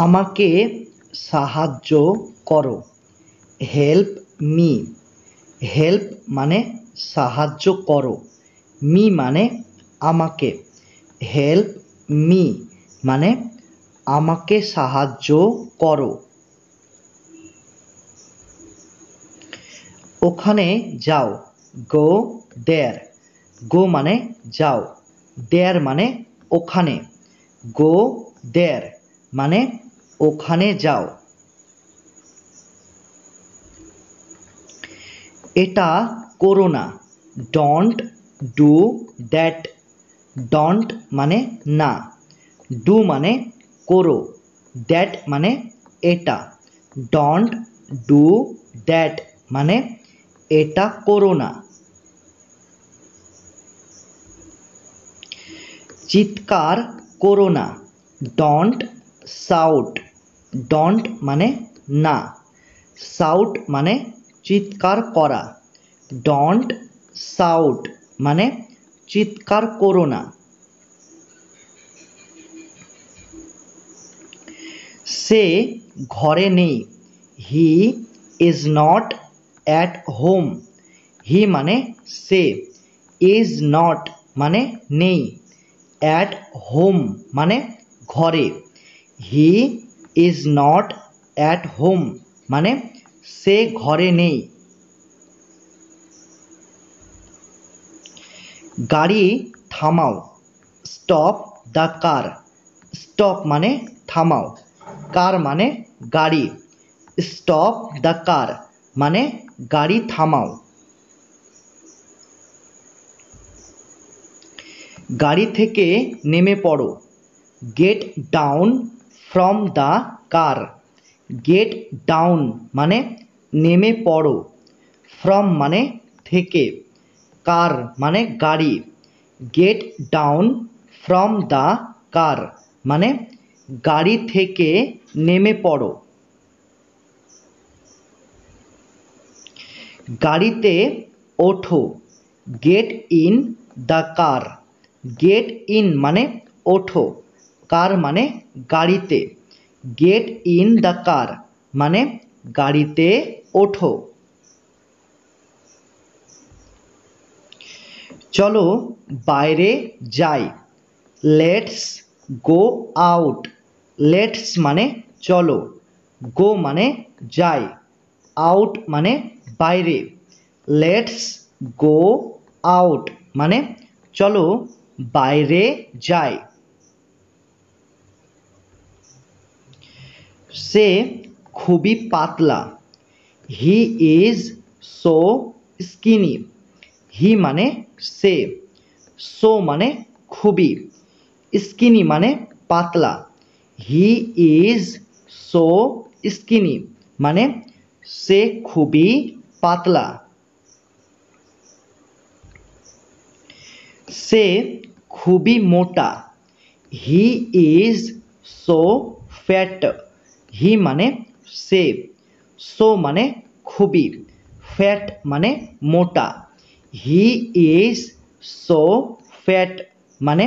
আমাকে সাহায্য করো, হেল্প মি। হেল্প মানে সাহায্য করো, মি মানে আমাকে। হেল্প মি মানে আমাকে সাহায্য করো। ওখানে যাও, গো দেয়ার। গো মানে যাও, দেয়ার মানে ওখানে। গো দেয়ার মানে ওখানে যাও। এটা করো না, ডোন্ট ডু দ্যাট। ডোন্ট মানে না, ডু মানে করো, দ্যাট মানে এটা। ডোন্ট ডু দ্যাট মানে এটা করো না। চিৎকার করো না, ডোন্ট শাউট। ডোন্ট মানে না, শাউট মানে চিৎকার করা। ডোন্ট শাউট মানে চিৎকার করো না। সে ঘরে নেই, he is not at home. He মানে সে, ইজ নট মানে নেই, অ্যাট হোম মানে ঘরে। হি ইজ নট অ্যাট হোম মানে সে ঘরে নেই। গাড়ি থামাও, স্টপ দ্য কার। স্টপ মানে থামাও, কার মানে গাড়ি। স্টপ দ্য কার মানে গাড়ি থামাও। গাড়ি থেকে নেমে পড়ো, get down from the car. Get down মানে নেমে পড়ো, ফ্রম মানে থেকে, কার মানে গাড়ি। Get down from the car মানে গাড়ি থেকে নেমে পড়ো। গাড়িতে ওঠো, get in the car. Get in মানে ওঠো, কার মানে গাড়িতে। গেট ইন দ্য কার মানে গাড়িতে ওঠো। চলো বাইরে যাই, লেটস গো আউট। লেটস মানে চলো, গো মানে যাই, আউট মানে বাইরে। লেটস গো আউট মানে চলো বাইরে যাই। সে খুবই পাতলা, হি ইজ সো স্কিনি। হি মানে সে, সো মানে খুবই, স্কিনি মানে পাতলা। হি ইজ সো স্কিনি মানে সে খুবই পাতলা। সে খুবই মোটা, হি ইজ সো ফ্যাট। হি মানে সে, সো মানে খুবই, ফ্যাট মানে মোটা। হি ইজ সো ফ্যাট মানে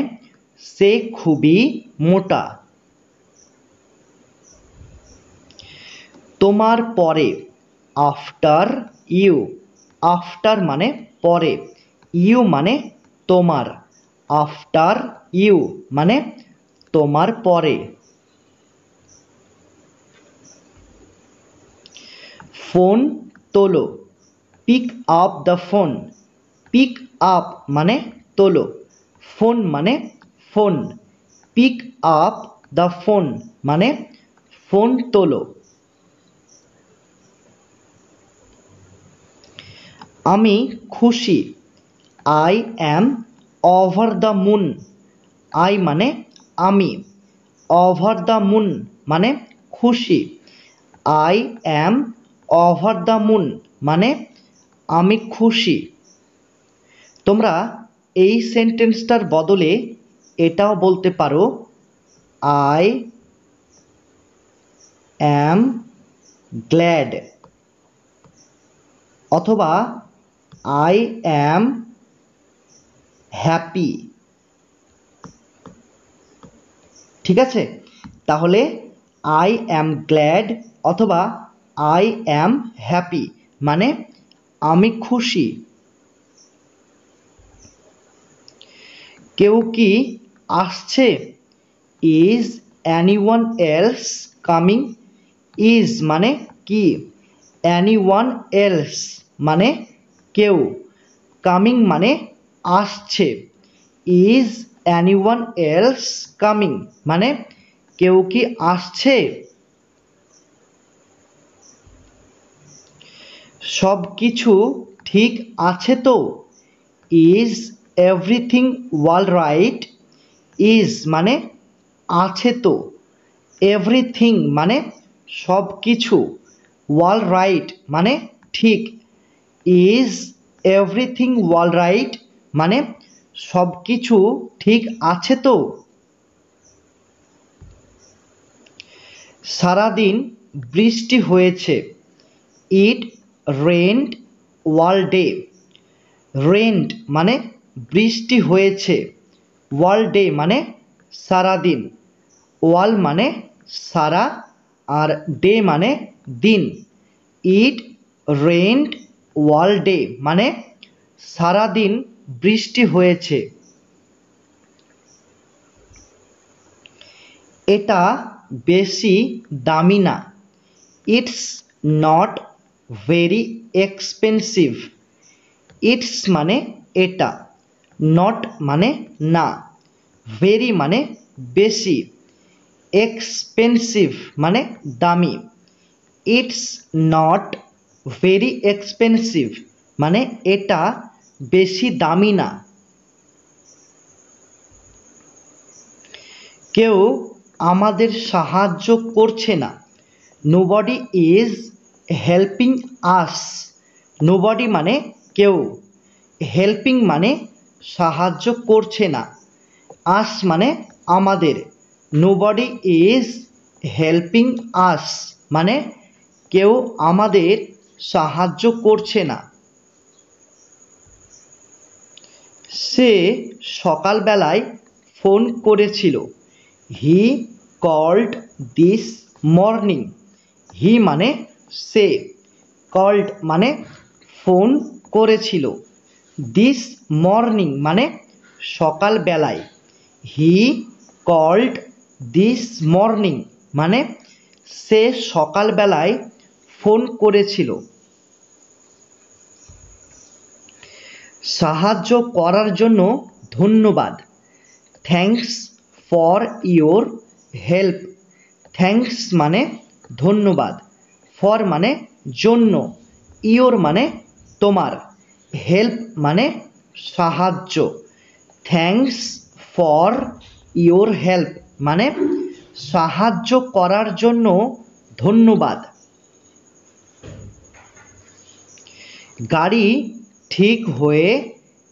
সে খুবই মোটা। তোমার পরে, আফটার ইউ। আফটার মানে পরে, ইউ মানে তোমার। আফটার ইউ মানে তোমার পরে। ফোন তোলো, pick up the phone. Pick up মানে তোলো, ফোন মানে phone. Pick up the phone মানে ফোন তোলো। আমি খুশি, I am over the moon. I মানে আমি, ওভার দ্য মুন মানে খুশি। I am over the moon মানে আমি খুশি। তোমরা এই সেন্টেন্সটার বদলে এটাও বলতে পারো, আই অ্যাম গ্ল্যাড, অথবা আই অ্যাম হ্যাপি। ঠিক আছে, তাহলে আই অ্যাম গ্ল্যাড অথবা আই অ্যাম হ্যাপি মানে আমি খুশি। কেউ কি আসছে? Is anyone else coming? Is মানে কি, এনিওয়ান এলস মানে কেউ, কামিং মানে আসছে। ইজ এনিওয়ান এলস কামিং মানে কেউ কি আসছে? সব কিছু ঠিক আছে তো? Is everything all right? Is মানে আছে তো, এভরিথিং মানে সব কিছু, অল রাইট মানে ঠিক। ইজ এভরিথিং অল রাইট মানে সব কিছু ঠিক আছে তো? সারাদিন বৃষ্টি হয়েছে। ইট রেন্ড অল ডে। রেন্ড মানে বৃষ্টি হয়েছে, অল ডে মানে সারাদিন, অল মানে সারা আর ডে মানে দিন। ইট রেন্ড অল ডে মানে সারাদিন বৃষ্টি হয়েছে। এটা বেশি দামি না। It's not very expensive. It's মানে এটা, নট মানে না, ভেরি মানে বেশি, এক্সপেন্সিভ মানে দামি। ইটস নট ভেরি এক্সপেন্সিভ মানে এটা বেশি দামি না। কেউ আমাদের সাহায্য করছে না। Nobody is helping us. Nobody মানে কেউ, হেল্পিং মানে সাহায্য করছে না, আস মানে আমাদের। নোবডি ইজ হেল্পিং আস মানে কেউ আমাদের সাহায্য করছে না। সে সকালবেলায় ফোন করেছিল। He called this morning. He মানে সে, কল্ড মানে ফোন করেছিল, দিস মর্নিং মানে সকালবেলায়। হি কল্ড দিস মর্নিং মানে সে সকালবেলায় ফোন করেছিল। সাহায্য করার জন্য ধন্যবাদ। Thanks for your help. Thanks মানে ধন্যবাদ, ফর মানে জন্য, ইয়োর মানে তোমার, হেল্প মানে সাহায্য। থ্যাঙ্কস ফর ইয়োর হেল্প মানে সাহায্য করার জন্য ধন্যবাদ। গাড়ি ঠিক হয়ে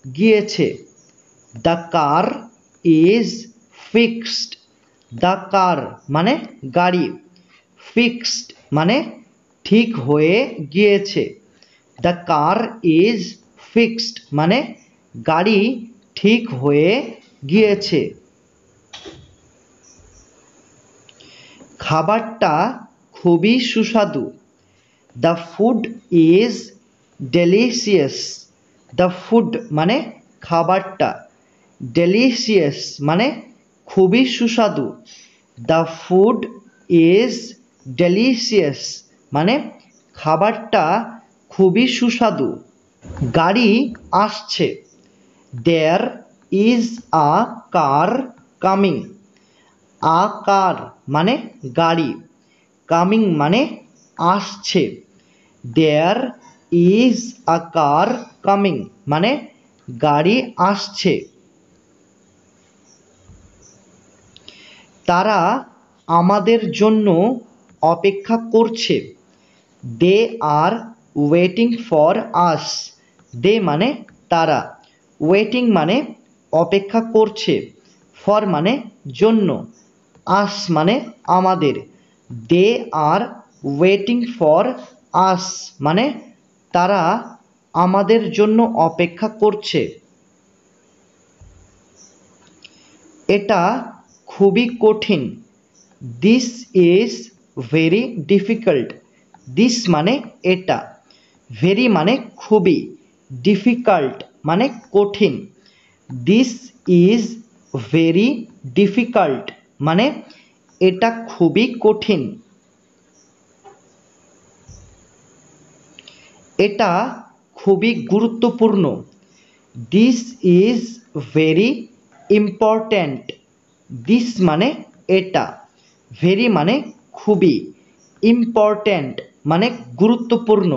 গিয়েছে। The car is fixed. The car মানে গাড়ি, ফিক্সড মানে ঠিক হয়ে গিয়েছে। দ্য কার ইজ ফিক্সড মানে গাড়ি ঠিক হয়ে গিয়েছে। খাবারটা খুবই সুস্বাদু। The food is delicious. The food মানে খাবারটা, ডেলিশিয়াস মানে খুবই সুস্বাদু। দ্য ফুড ইজ ডেলিশিয়াস মানে খাবারটা খুবই সুস্বাদু। গাড়ি আসছে। There is a car coming. A car মানে গাড়ি, কামিং মানে আসছে। There is a car coming মানে গাড়ি আসছে। তারা আমাদের জন্য অপেক্ষা করছে। দে আর ওয়েটিং ফর আস। দে মানে তারা, ওয়েটিং মানে অপেক্ষা করছে, ফর মানে জন্য, আস মানে আমাদের। দে আর ওয়েটিং ফর আস মানে তারা আমাদের জন্য অপেক্ষা করছে। এটা খুবই কঠিন। This is very difficult. This মানে এটা, ভেরি মানে খুবই, ডিফিকাল্ট মানে কঠিন। দিস ইজ ভেরি ডিফিকাল্ট মানে এটা খুবই কঠিন। এটা খুবই গুরুত্বপূর্ণ। This is very important. This মানে এটা, ভেরি মানে খুবই, ইম্পর্ট্যান্ট মানে গুরুত্বপূর্ণ।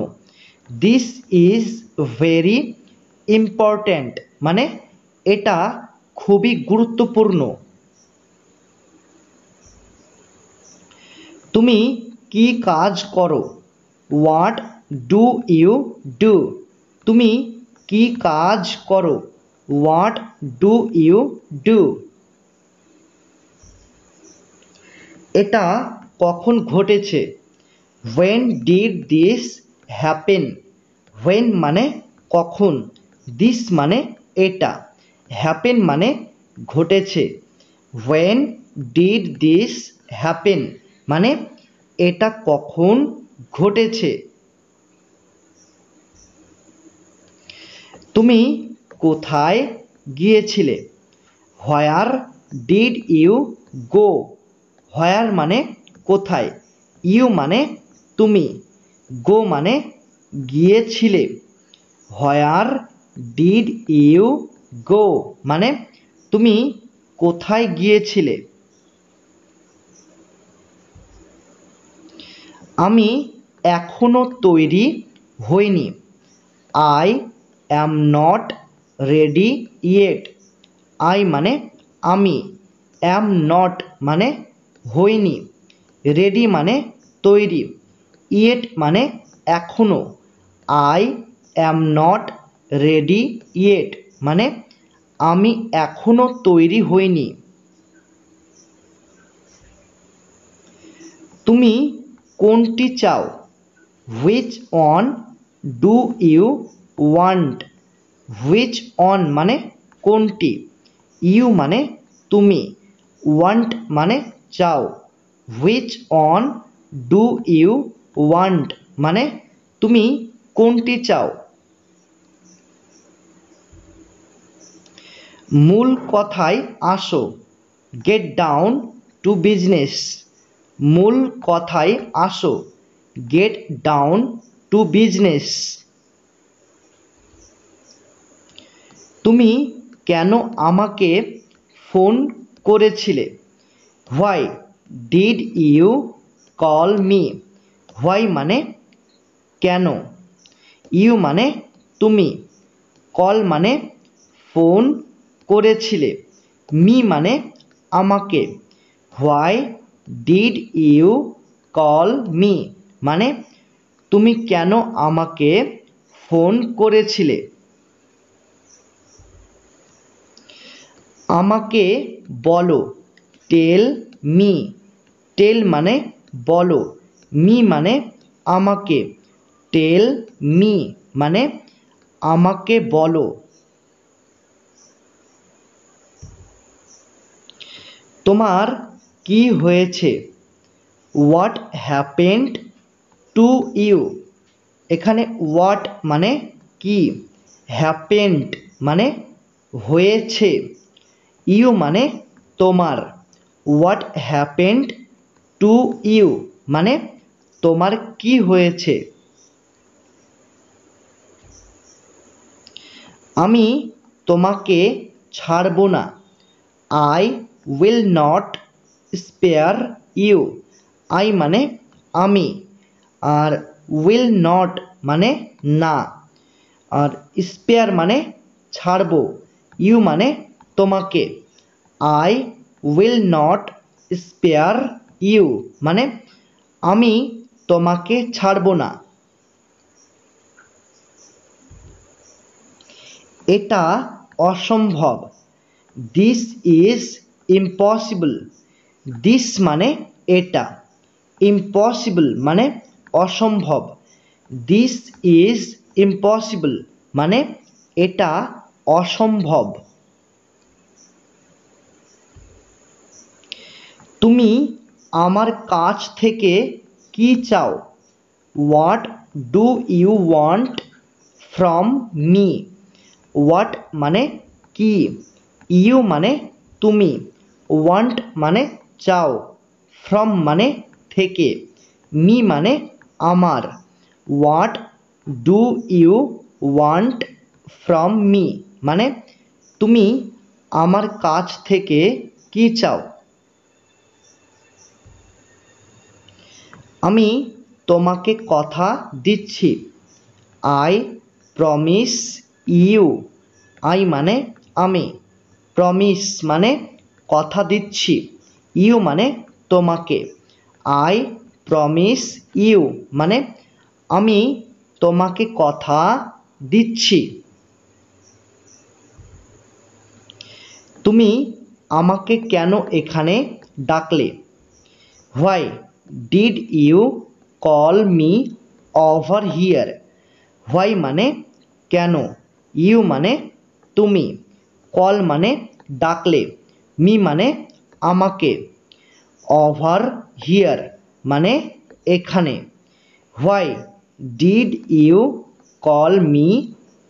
দিস ইজ ভেরি ইম্পর্ট্যান্ট মানে এটা খুবই গুরুত্বপূর্ণ। তুমি কি কাজ করো? What do you do? তুমি কি কাজ করো? What do you do? এটা কখন ঘটেছে? When did this happen? When মানে কখন, দিস মানে এটা, হ্যাপেন মানে ঘটেছে। হোয়েন ডিড দিস হ্যাপেন মানে এটা কখন ঘটেছে। তুমি কোথায় গিয়েছিলে? Where did you go? হোয়ার মানে কোথায়, ইউ মানে তুমি, গো মানে গিয়েছিলে। হোয়ার ডিড ইউ গো মানে তুমি কোথায় গিয়েছিলে। আমি এখনো তৈরি হইনি। I am not ready yet. I মানে আমি, অ্যাম নট মানে হইনি, রেডি মানে তৈরি, ইয়েট মানে এখনো। I am not ready yet মানে আমি এখনো তৈরি হইনি। তুমি কোনটি চাও? Which one do you want? Which one মানে কোনটি, ইউ মানে তুমি, ওয়ান্ট মানে চাও। Which one do you want মানে তুমি কোনটি চাও। মূল কথায় আসো। Get down to business. মূল কথায় আসো। Get down to business. তুমি কেন আমাকে ফোন করেছিলে? Why did you call me? Why মানে কেন, ইউ মানে তুমি, কল মানে ফোন করেছিলে, মি মানে আমাকে। Why did you call me মানে তুমি কেন আমাকে ফোন করেছিলে। আমাকে বলো। Tell me. টেল মানে বলো, মি মানে আমাকে, টেল মি মানে আমাকে বলো। তোমার কি হয়েছে? What happened to you? এখানে হোয়াট মানে কি, হ্যাপেন্ড মানে হয়েছে, ইউ মানে তোমার। হোয়াট হ্যাপেন্ড টু ইউ মানে তোমার কি হয়েছে। আমি তোমাকে ছাড়ব না। I will not spare you. I মানে আমি, আর উইল নট মানে না, আর স্পেয়ার মানে ছাড়ব, ইউ মানে তোমাকে। I will not spare you মানে আমি তোমাকে ছাড়ব না। এটা অসম্ভব। This is impossible. দিস মানে এটা, ইম্পসিবল মানে অসম্ভব। দিস ইজ ইম্পসিবল মানে এটা অসম্ভব। তুমি আমার কাছ থেকে কি চাও? What do you want from me? What মানে কি, ইউ মানে তুমি, ওয়ান্ট মানে চাও, ফ্রম মানে থেকে, মি মানে আমার। What do you want from me মানে তুমি আমার কাছ থেকে কি চাও? আমি তোমাকে কথা দিচ্ছি। I promise you. আই মানে আমি, প্রমিস মানে কথা দিচ্ছি, ইউ মানে তোমাকে। আই প্রমিস ইউ মানে আমি তোমাকে কথা দিচ্ছি। তুমি আমাকে কেন এখানে ডাকলে? Why did you call me over here? Why মানে কেন, ইউ মানে তুমি, কল মানে ডাকলে, মি মানে আমাকে, ওভার হিয়ার মানে এখানে। Why did you call me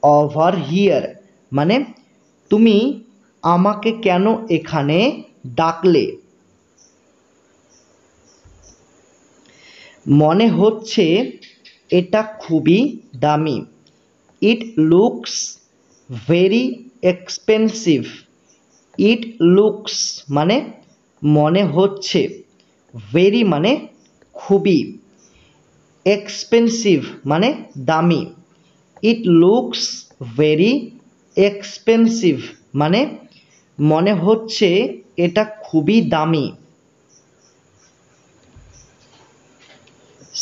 over here মানে তুমি আমাকে কেন এখানে ডাকলে? মনে হচ্ছে এটা খুবই দামি। It looks very expensive. It looks মানে মনে হচ্ছে, ভেরি মানে খুবই, এক্সপেন্সিভ মানে দামি। ইট লুকস ভেরি এক্সপেন্সিভ মানে মনে হচ্ছে এটা খুবই দামি।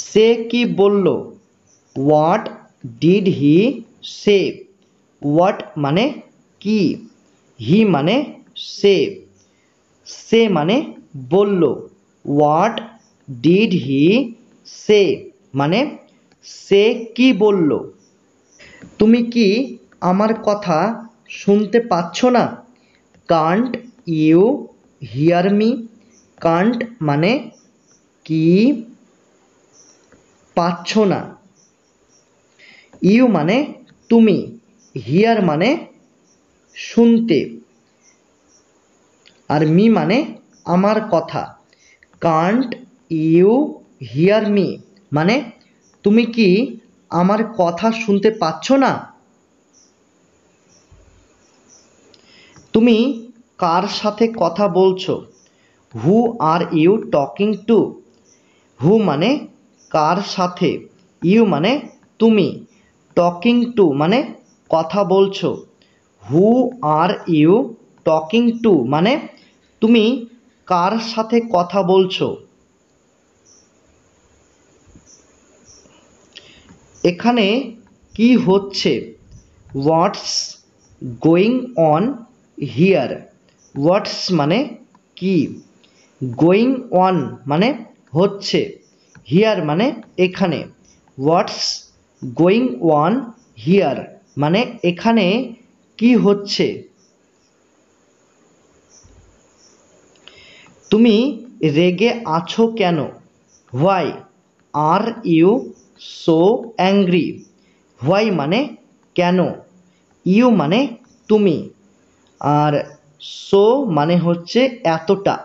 সে কি বলল? What did he say? What মানে কি, হি মানে সে, সে মানে বলল, হোয়াট ডিড হি সে মানে সে কি বলল? তুমি কি আমার কথা শুনতে পাচ্ছ না? Can't you hear me? Can't মানে কি, পাচ্ছ না, ইউ মানে তুমি, হিয়ার মানে শুনতে, আর মি মানে আমার কথা। কান্ট ইউ হিয়ার মি মানে তুমি কি আমার কথা শুনতে পাচ্ছ না? তুমি কার সাথে কথা বলছো? Who are you talking two? হু মানে কার সাথে, ইউ মানে তুমি, টকিং টু মানে কথা বলছো। Who are you talking to মানে তুমি কার সাথে কথা বলছো? এখানে কি হচ্ছে? What's going on here? What's মানে কি, গোয়িং অন মানে হচ্ছে, হিয়ার মানে এখানে। হোয়াটস গোয়িং অন হিয়ার মানে এখানে কি হচ্ছে? তুমি রেগে আছো কেন? Why are you so angry? Why মানে কেন, ইউ মানে তুমি, আর সো মানে হচ্ছে এতটা,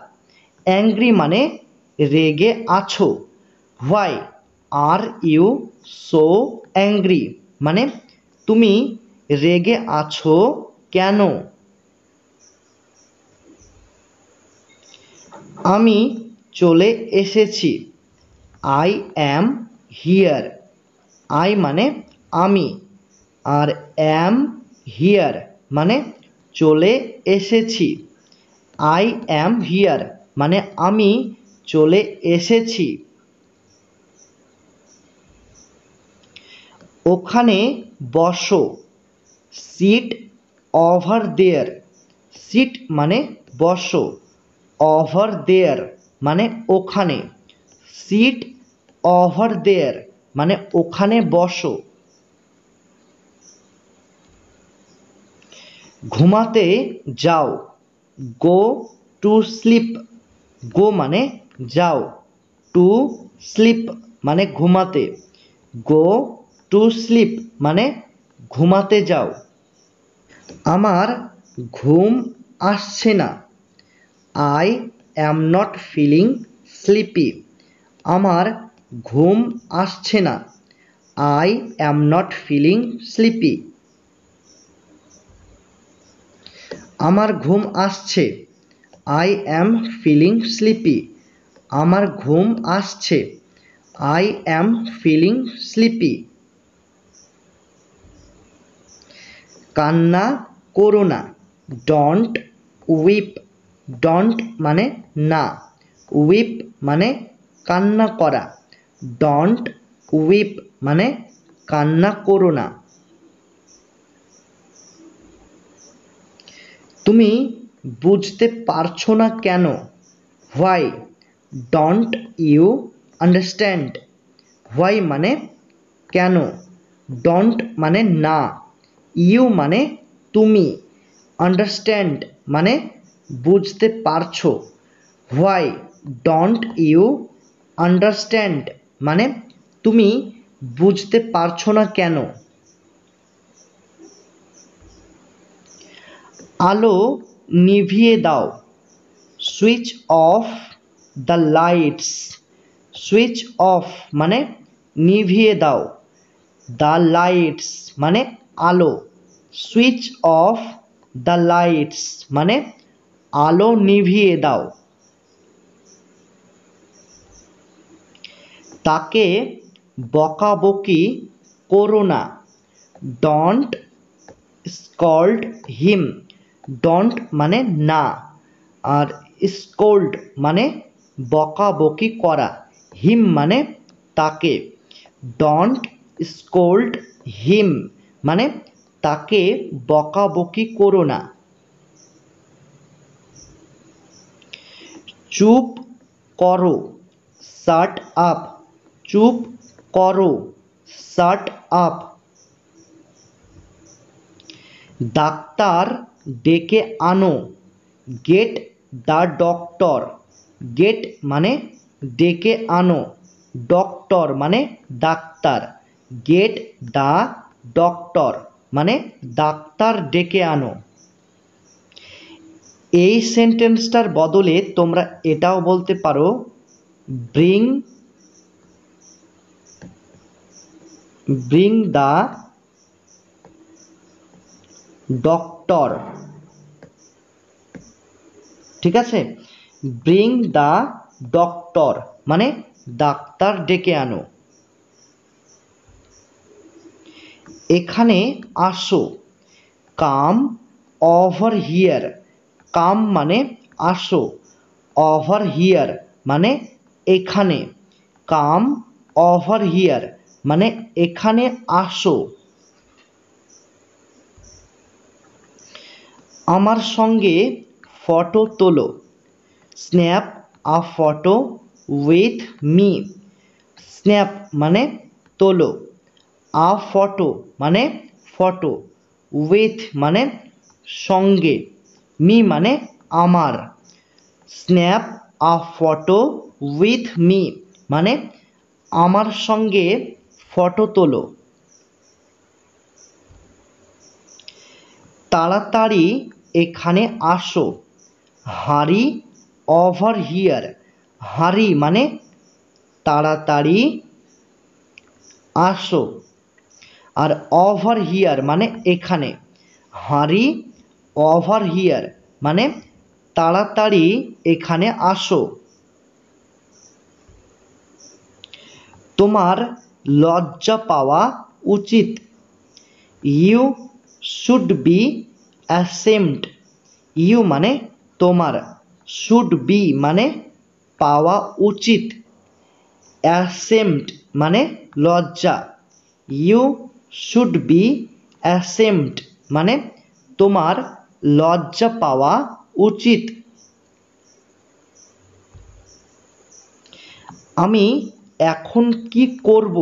অ্যাংরি মানে রেগে আছো। Why are you so angry মানে তুমি রেগে আছো কেন? আমি চলে এসেছি। I am here. আই মানে আমি, আর অ্যাম হিয়ার মানে চলে এসেছি। আই অ্যাম হিয়ার মানে আমি চলে এসেছি। ওখানে বসো। সিট ওভার দেয়ার। সিট মানে বসো, ওভার দেয়ার মানে ওখানে, সিট ওভার দেয়ার মানে ওখানে বসো। ঘুমাতে যাও। গো টু স্লিপ। গো মানে যাও, টু স্লিপ মানে ঘুমাতে, গো টু স্লিপ মানে ঘুমাতে যাও। আমার ঘুম আসছে না, I am not feeling sleepy. আমার ঘুম আসছে না, I am not feeling sleepy. আমার ঘুম আসছে, আই অ্যাম ফিলিং স্লিপি। আমার ঘুম আসছে, আই অ্যাম ফিলিং স্লিপি। কান্না করো না, ডন্ট উইপ। ডন্ট মানে না, উইপ মানে কান্না করা, ডন্ট উইপ মানে কান্না করো না। তুমি বুঝতে পারছো না কেন, why don't you understand. Why মানে কেন, ডন্ট মানে না, ইউ মানে তুমি, আন্ডারস্ট্যান্ড মানে বুঝতে পারছো। হোয়াই ডন্ট ইউ আন্ডারস্ট্যান্ড মানে তুমি বুঝতে পারছো না কেন। আলো নিভিয়ে দাও, switch off the lights. Switch off মানে নিভিয়ে দাও, দ্য লাইটস মানে আলো, সুইচ অফ দ্য লাইটস মানে আলো নিভিয়ে দাও। তাকে বকাবকি করো না, ডন্ট স্কল্ড হিম। ডন্ট মানে না, আর স্কোল্ড মানে বকাবকি করা, হিম মানে তাকে, ডন্ট স্কোল্ড হিম মানে তাকে বকাবকি করো না। চুপ করো, শাট আপ। চুপ করো, শাট আপ। ডাক্তার ডেকে আনো, গেট দ্য ডক্টর। গেট মানে ডেকে আনো, ডক্টর মানে ডাক্তার, গেট দ্য ডক্টর মানে ডাক্তার ডেকে আনো। এই সেন্টেন্সটার বদলে তোমরা এটাও বলতে পারো, ব্রিং দ্য ডক্টর। ঠিক আছে, ব্রিং দ্য ডক্টর মানে ডাক্তার ডেকে আনো। এখানে আসো, কাম ওভার হিয়ার। কাম মানে আসো, ওভার হিয়ার মানে এখানে, কাম ওভার হিয়ার মানে এখানে আসো। আমার সঙ্গে ফটো তোলো, snap a photo with me. Snap মানে তোলো, আ ফটো মানে ফটো, উইথ মানে সঙ্গে, মি মানে আমার। Snap a photo with me মানে আমার সঙ্গে ফটো তোলো। তাড়াতাড়ি এখানে আসো, হারি ওভার হিয়ার। হারি মানে তাড়াতাড়ি আসো, আর ওভার হিয়ার মানে এখানে, হারি ওভার হিয়ার মানে তাড়াতাড়ি এখানে আসো। তোমার লজ্জা পাওয়া উচিত, you should be ashamed. You মানে তোমার, শুড বি মানে পাওয়া উচিত, অ্যাশেমড মানে লজ্জা, ইউ শুড বি অ্যাশেমড মানে তোমার লজ্জা পাওয়া উচিত। আমি এখন কি করব,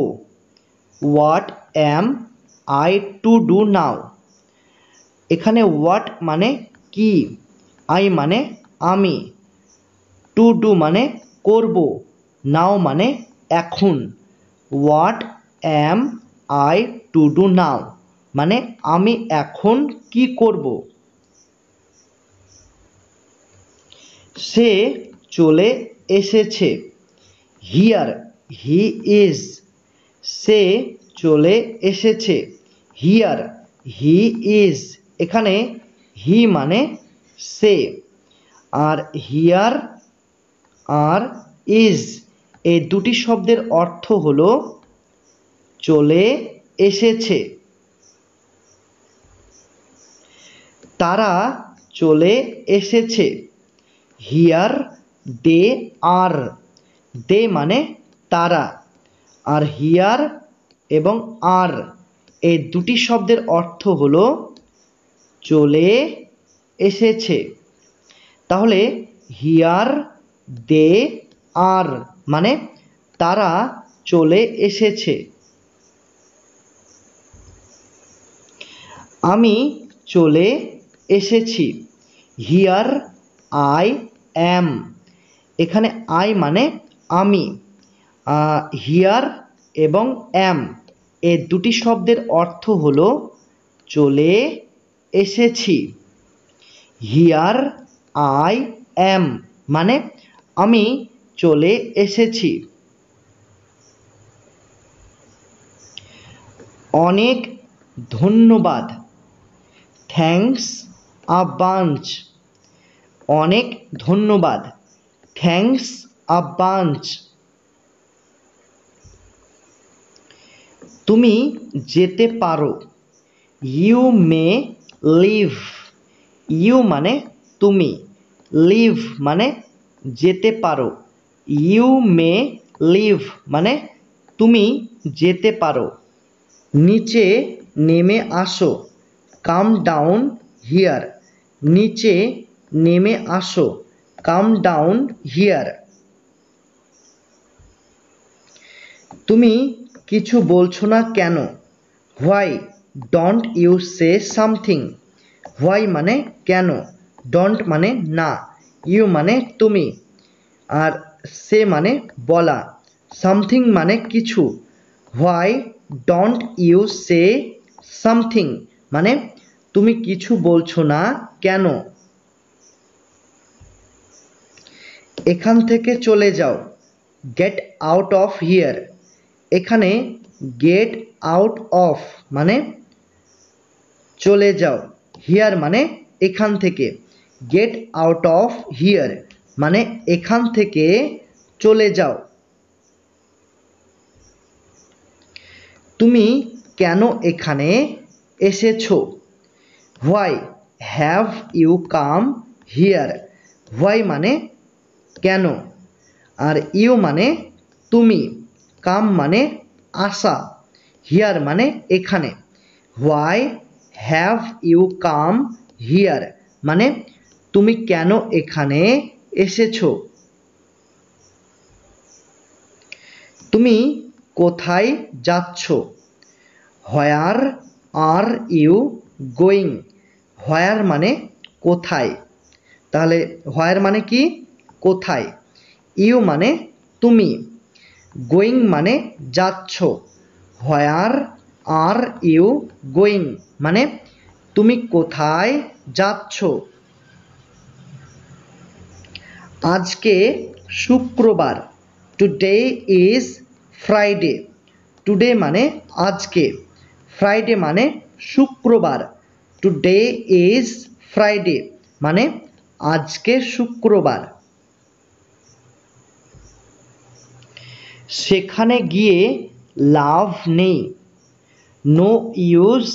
what am I to do now. এখানে হোয়াট মানে কি, আই মানে আমি, টু ডু মানে করব। নাও মানে এখন। What am I to do now মানে আমি এখন কি করব। সে চলে এসেছে। Here he is. সে চলে এসেছে। Here he is. এখানে হি মানে সে, আর হিয়ার আর ইজ এই দুটি শব্দের অর্থ হলো চলে এসেছে। তারা চলে এসেছে। হিয়ার দে আর। দে মানে তারা, আর হিয়ার এবং আর এই দুটি শব্দের অর্থ হলো চলে এসেছে। তাহলে হিয়ার দে আর মানে তারা চলে এসেছে। আমি চলে এসেছি। Here I am. এখানে আই মানে আমি, হিয়ার এবং অ্যাম এই দুটি শব্দের অর্থ হলো চলে এসেছি। হিয়ার আই অ্যাম মানে আমি চলে এসেছি। অনেক ধন্যবাদ। Thanks a bunch. অনেক ধন্যবাদ। Thanks a bunch. তুমি যেতে পারো। You may leave. ইউ মানে তুমি, লিভ মানে যেতে পারো। ইউ মে লিভ মানে তুমি যেতে পারো। নিচে নেমে আসো। Come down here. নিচে নেমে আসো। Come down here. তুমি কিছু বলছো না কেন? Why don't you say something. Why মানে কেন, ডোন্ট মানে না, ইউ মানে তুমি, আর সে মানে বলা, সামথিং মানে কিছু। Why don't you say something মানে তুমি কিছু বলছো না কেন? এখান থেকে চলে যাও। Get out of here. এখানে গেট আউট অফ মানে চলে যাও, হিয়ার মানে এখান থেকে, গেট আউট অফ হিয়ার মানে এখান থেকে চলে যাও। তুমি কেন এখানে এসেছো? Why have you come here. Why মানে কেন, আর ইউ মানে তুমি, কাম মানে আসা, হিয়ার মানে এখানে। Why have you come here মানে তুমি কেন এখানে এসেছো? তুমি কোথায় যাচ্ছ? হোয়ার আর ইউ গোয়িং। হোয়ার মানে কোথায়, তাহলে হোয়ার মানে কি কোথায়, ইউ মানে তুমি, গোয়িং মানে যাচ্ছ। হোয়ার আর ইউ গোয়িং মানে তুমি কোথায় যাচ্ছ? আজকে শুক্রবার। Today is Friday. টুডে মানে আজকে, ফ্রাইডে মানে শুক্রবার। টুডে ইজ ফ্রাইডে মানে আজকে শুক্রবার। সেখানে গিয়ে লাভ নেই। No use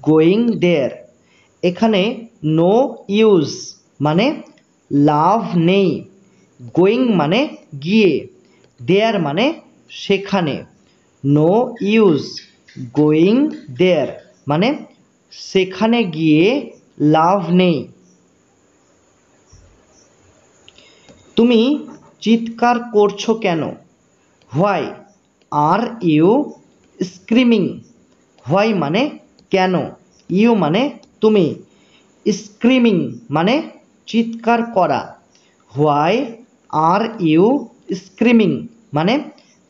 going there. এখানে নো ইউজ মানে লাভ নেই, গোয়িং মানে গিয়ে, দেয়ার মানে সেখানে। নো ইউজ গোয়িং দেয়ার মানে সেখানে গিয়ে লাভ নেই। তুমি চিৎকার করছো কেন? Why are you screaming. Why মানে কেন, ইউ মানে তুমি, স্ক্রিমিং মানে চিৎকার করা। হোয়াই আর ইউ স্ক্রিমিং মানে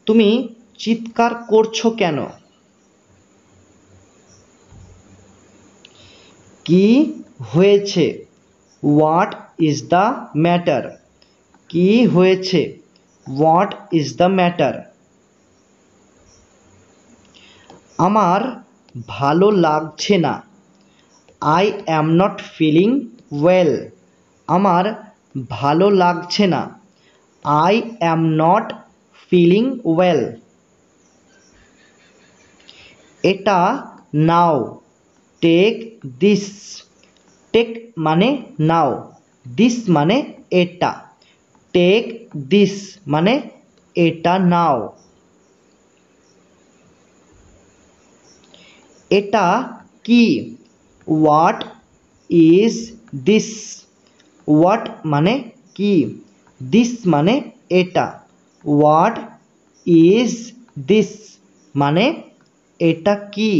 তুমি চিৎকার করছো কেন? কি হয়েছে? What is the matter? কি হয়েছে? What is the matter? আমার ভালো লাগছে না। I am not feeling well. আমার ভালো লাগছে না। I am not feeling well. এটা নাও। Take this. টেক মানে নাও, দিস মানে এটা। টেক দিস মানে এটা নাও। এটা কি? What is this? হোয়াট মানে কি, দিস মানে এটা। হোয়াট ইজ দিস মানে এটা কি?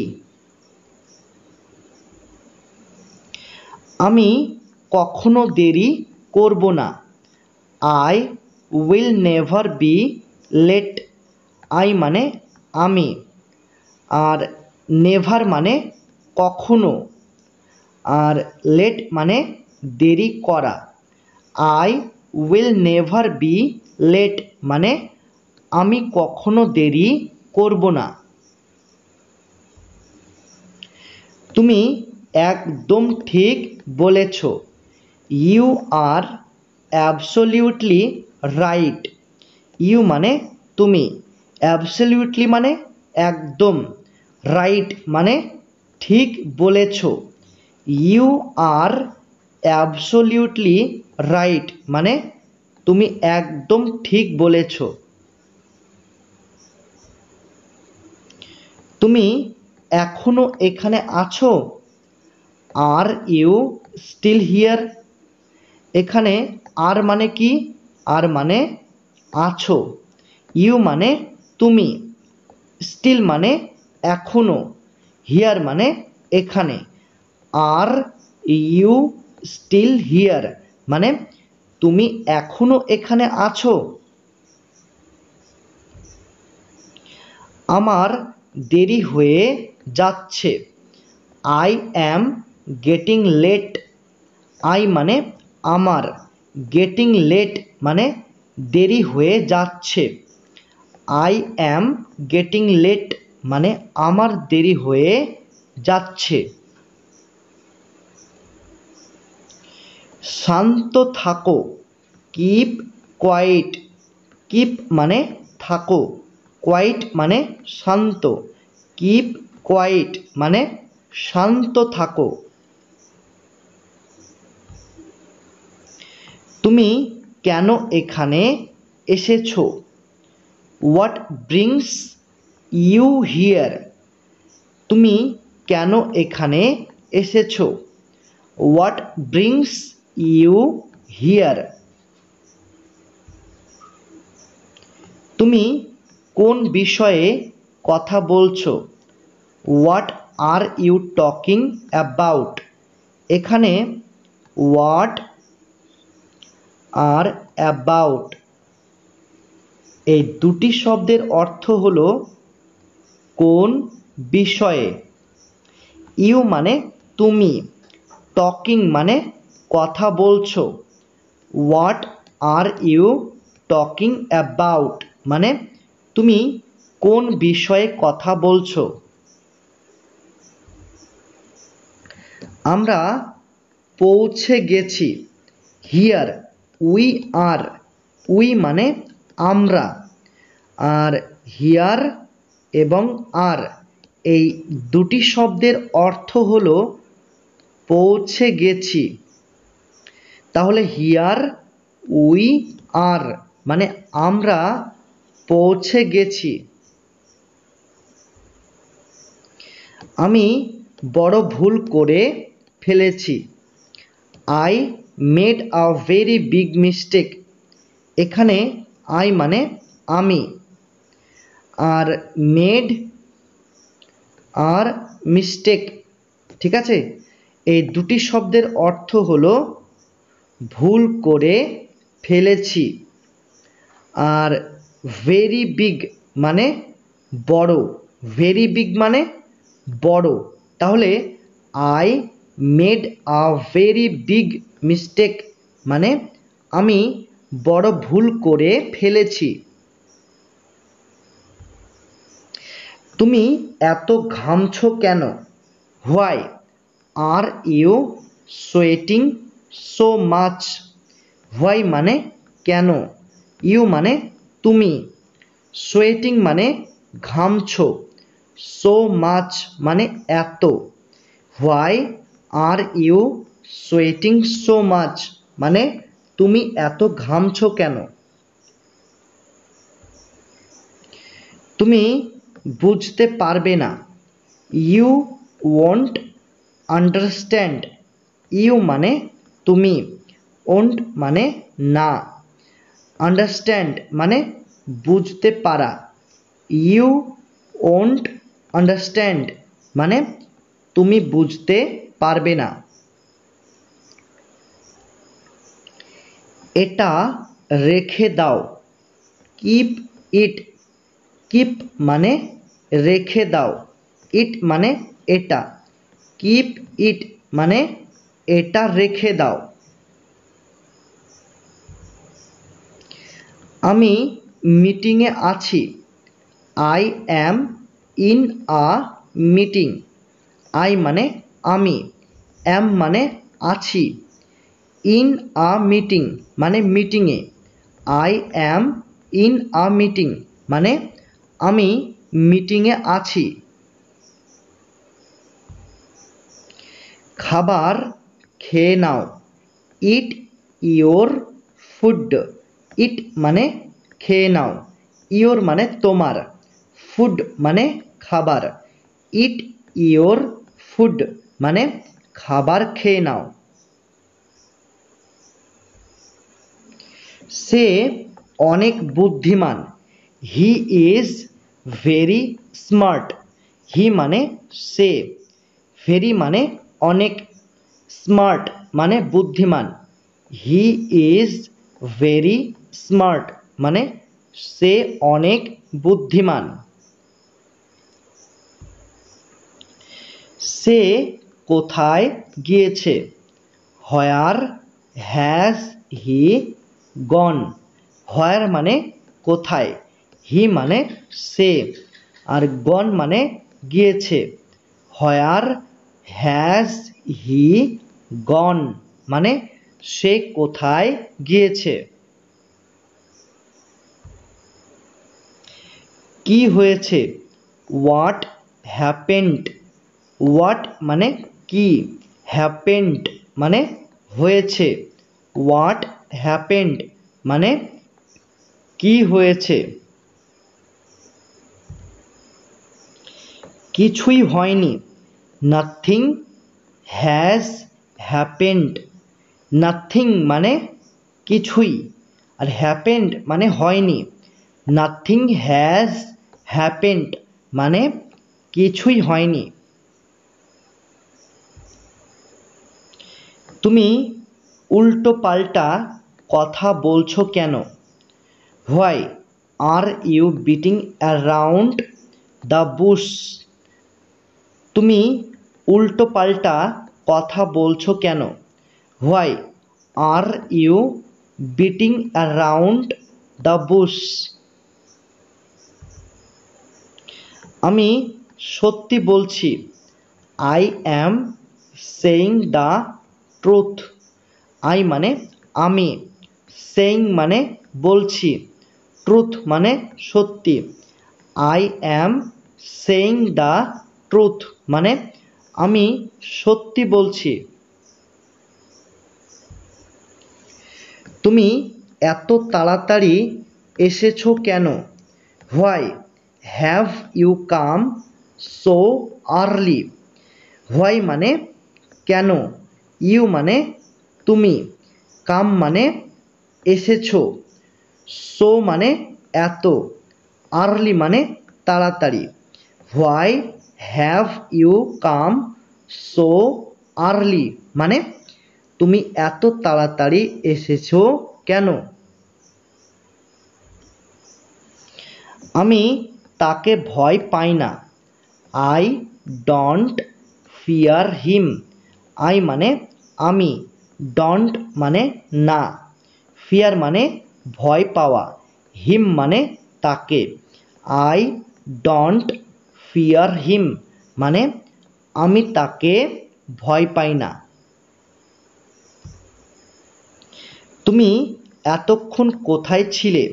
আমি কখনো দেরি করব না। I will never be late. I মানে আমি, আর নেভার মানে কখনো, আর লেট মানে দেরি করা। I will never be late মানে আমি কখনো দেরি করব না। তুমি একদম ঠিক বলেছ। You are absolutely right. You মানে তুমি, অ্যাবসলিউটলি মানে একদম, রাইট মানে ঠিক বলেছ। ইউ আর অ্যাবসলিউটলি রাইট মানে তুমি একদম ঠিক বলেছ। তুমি এখনো এখানে আছো? Are you still here? এখানে আর মানে কি? আর মানে আছো, ইউ মানে তুমি, স্টিল মানে এখনো, হিয়ার মানে এখানে। আর ইউ স্টিল হিয়ার মানে তুমি এখনো এখানে আছো। আমার দেরি হয়ে যাচ্ছে। I am getting late. I মানে আমার, গেটিং লেট মানে দেরি হয়ে যাচ্ছে। আই অ্যাম গেটিং লেট মানে আমার দেরি হয়ে যাচ্ছে। শান্ত থাকো। Keep quiet. কিপ মানে থাকো, কোয়াইট মানে শান্ত। কিপ কোয়াইট মানে শান্ত থাকো। তুমি কেন এখানে এসেছো? What brings you here? তুমি কেন এখানে এসেছো? What brings you here? তুমি কোন বিষয়ে কথা বলছো? What are you talking about? এখানে হোয়াট আর অ্যাবাউট এই দুটি শব্দের অর্থ হলো কোন বিষয়ে। ইউ মানে তুমি, টকিং মানে কথা বলছো। What are you talking about মানে তুমি কোন বিষয়ে কথা বলছো। আমরা পৌঁছে গেছি। Here we are. উই মানে আমরা, আর হিয়ার এবং আর এই দুটি শব্দের অর্থ হলো পৌঁছে গেছি। তাহলে হিয়ার উই আর মানে আমরা পৌঁছে গেছি। আমি বড় ভুল করে ফেলেছি। I made a very big mistake. এখানে আই মানে আমি, আর মেড আর মিস্টেক, ঠিক আছে, এই দুটি শব্দের অর্থ হলো ভুল করে ফেলেছি। আর ভেরি বিগ মানে বড়, ভেরি বিগ মানে বড়। তাহলে I made a very big mistake মানে আমি বড় ভুল করে ফেলেছি। তুমি এত ঘামছো কেন? Why are you sweating so much? Why মানে কেন, ইউ মানে তুমি, সোয়েটিং মানে ঘামছো, সো মাচ মানে এত। Why are you sweating so much মানে তুমি এত ঘামছো কেন? তুমি বুঝতে পারবে না, ইউ ওয়ন্ট আন্ডারস্ট্যান্ড। ইউ মানে তুমি, ওন্ট মানে না, আন্ডারস্ট্যান্ড মানে বুঝতে পারা। ইউ ওন্ট আন্ডারস্ট্যান্ড মানে তুমি বুঝতে পারবে না। এটা রেখে দাও, কিপ ইট। কিপ মানে রেখে দাও, ইট মানে এটা, কিপ ইট মানে এটা রেখে দাও। আমি মিটিংয়ে আছি, I am in a meeting. I মানে আমি, অ্যাম মানে আছি, ইন আ মিটিং মানে মিটিংয়ে, I am in a meeting মানে আমি মিটিংয়ে আছি। খাবার খেয়ে নাও, ইট ইয়োর ফুড। ইট মানে খেয়ে নাও, ইয়োর মানে তোমার, ফুড মানে খাবার, ইট ইয়োর ফুড মানে খাবার খেয়ে নাও। সে অনেক বুদ্ধিমান, হি ইজ ভেরি স্মার্ট। হি মানে সে, ভেরি মানে অনেক, স্মার্ট মানে বুদ্ধিমান, হি ইজ ভেরি স্মার্ট মানে সে অনেক বুদ্ধিমান। সে কোথায় গিয়েছে? হোয়ার হ্যাজ হি গন। হোয়ার মানে কোথায়, হি মানে সে, আর গন মানে গিয়েছে। হোয়ার হ্যাজ হি গন মানে সে কোথায় গিয়েছে। কি হয়েছে? What happened. হোয়াট মানে কি, হ্যাপেন্ড মানে হয়েছে, হোয়াট হ্যাপেন্ড মানে কি হয়েছে। কিছুই হয়নি, নাথিং হ্যাজ হ্যাপেন্ড। নাথিং মানে কিছুই, আর হ্যাপেন্ড মানে হয়নি, নাথিং হ্যাজ হ্যাপেন্ড মানে কিছুই হয়নি। তুমি উল্টো পাল্টা কথা বলছো কেন? Why are you beating around the bush? তুমি উল্টো পাল্টা কথা বলছো কেন? Why are you beating around the bush? আমি সত্যি বলছি, I am saying the truth. I মানে আমি, সেইং মানে বলছি, ট্রুথ মানে সত্যি, I am saying the truth মানে আমি সত্যি বলছি। তুমি এত তাড়াতাড়ি এসেছো কেন? Why have you come so early? Why মানে কেন, ইউ মানে তুমি, কাম মানে এসেছো, সো মানে এত, আর্লি মানে তাড়াতাড়ি। Why have you come so early মানে তুমি এত তাড়াতাড়ি এসেছো কেন? আমি তাকে ভয় পাই না। I don't fear him. I মানে আমি, ডোন্ট মানে না, ফিয়ার মানে ভয় পাওয়া, হিম মানে তাকে। আই ডোন্ট ফিয়ার হিম মানে আমি তাকে ভয় পাই না। তুমি এতক্ষণ কোথায় ছিলে?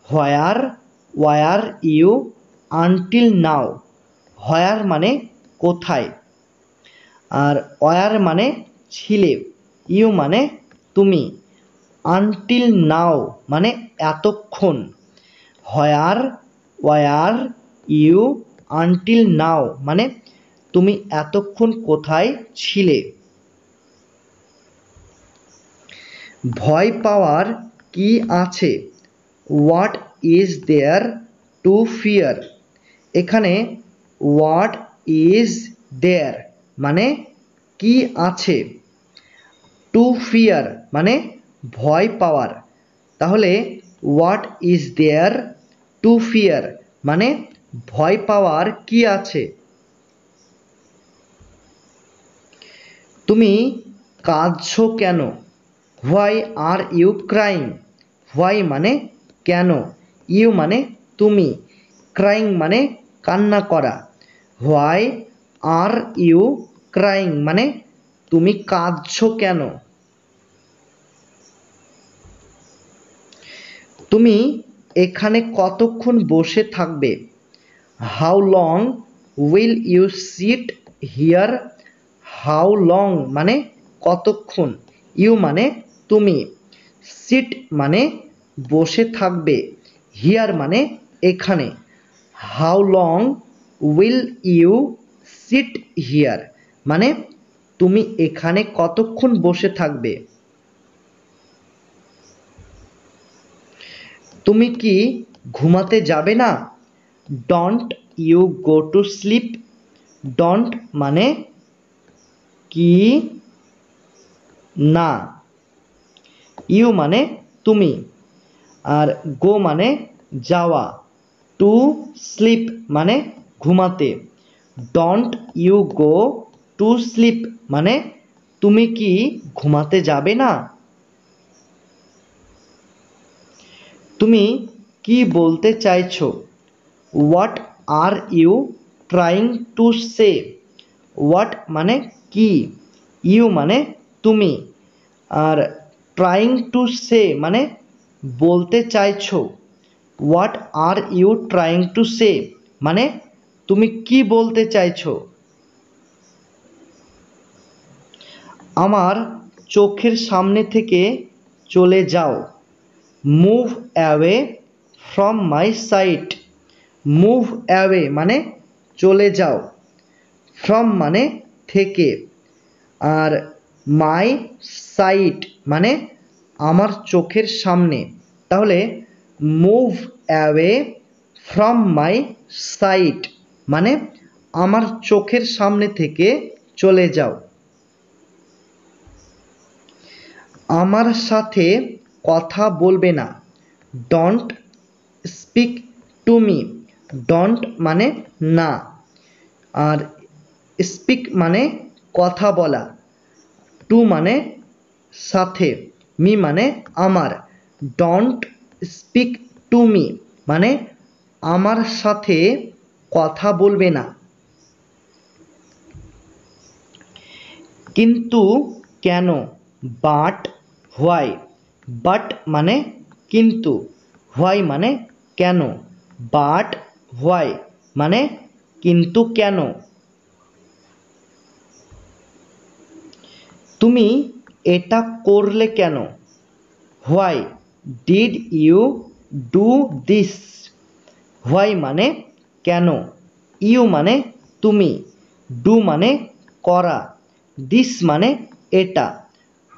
Where were you until now. Where মানে কোথায়, আর ওয়ার মানে ছিলে, ইউ মানে তুমি, আনটিল নাও মানে এতক্ষণ। Where were you until now মানে তুমি এতক্ষণ কোথায় ছিলে। ভয় পাওয়ার কি আছে? What is there to fear. এখানে হোয়াট ইজ দেয়ার মানে কি আছে, টু ফিয়ার মানে ভয় পাওয়ার। তাহলে what is there to fear মানে ভয় পাওয়ার কি আছে। তুমি কাঁদছো কেন? Why are you crying. Why মানে কেন, ইউ মানে তুমি, ক্রাইং মানে কান্না করা। হোয়াই আর ইউ ক্রাইং মানে তুমি কাঁদছো কেন। তুমি এখানে কতক্ষণ বসে থাকবে? How long will you sit here. How long মানে কতক্ষণ, ইউ মানে তুমি, সিট মানে বসে থাকবে, হিয়ার মানে এখানে। How long will you sit here মানে তুমি এখানে কতক্ষণ বসে থাকবে। তুমি কি ঘুমাতে যাবে না? Don't you go to sleep. Don't মানে কি না, ইউ মানে তুমি, আর গো মানে যাওয়া, টু স্লিপ মানে ঘুমাতে। Don't you go to sleep মানে তুমি কি ঘুমাতে যাবে না। তুমি কি বলতে চাইছো? What are you trying to say. What মানে কি, ইউ মানে তুমি, আর ট্রাইং টু সে মানে বলতে চাইছো। What are you trying to say মানে তুমি কি বলতে চাইছো। আমার চোখের সামনে থেকে চলে যাও। Move away from my sight. Move away মানে চলে যাও, ফ্রম মানে থেকে, আর মাই সাইট মানে আমার চোখের সামনে। তাহলে move away from my sight মানে আমার চোখের সামনে থেকে চলে যাও। আমার সাথে কথা বলবে না। Don't speak to me. Don't মানে না, আর স্পিক মানে কথা বলা, টু মানে সাথে, মি মানে আমার। ডোন্ট স্পিক টু মি মানে আমার সাথে কথা বলবে না। কিন্তু কেন? But why. বাট মানে কিন্তু, হোয়াই মানে কেন, বাট হোয়াই মানে কিন্তু কেন। তুমি এটা করলে কেন? Why did you do this. Why মানে কেন, ইউ মানে তুমি, ডু মানে করা, দিস মানে এটা।